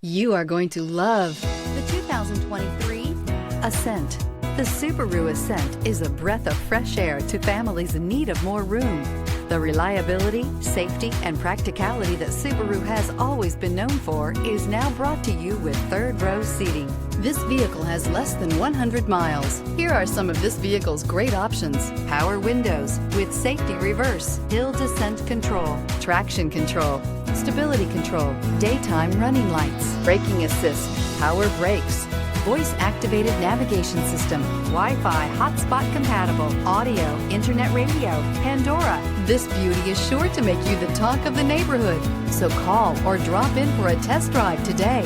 You are going to love the 2023 Ascent. The Subaru Ascent is a breath of fresh air to families in need of more room. The reliability, safety, and practicality that Subaru has always been known for is now brought to you with third-row seating. This vehicle has less than 100 miles. Here are some of this vehicle's great options: power windows with safety reverse, hill descent control, traction control, stability control, daytime running lights, braking assist, power brakes, voice-activated navigation system, Wi-Fi hotspot compatible, audio, internet radio, Pandora. This beauty is sure to make you the talk of the neighborhood. So call or drop in for a test drive today.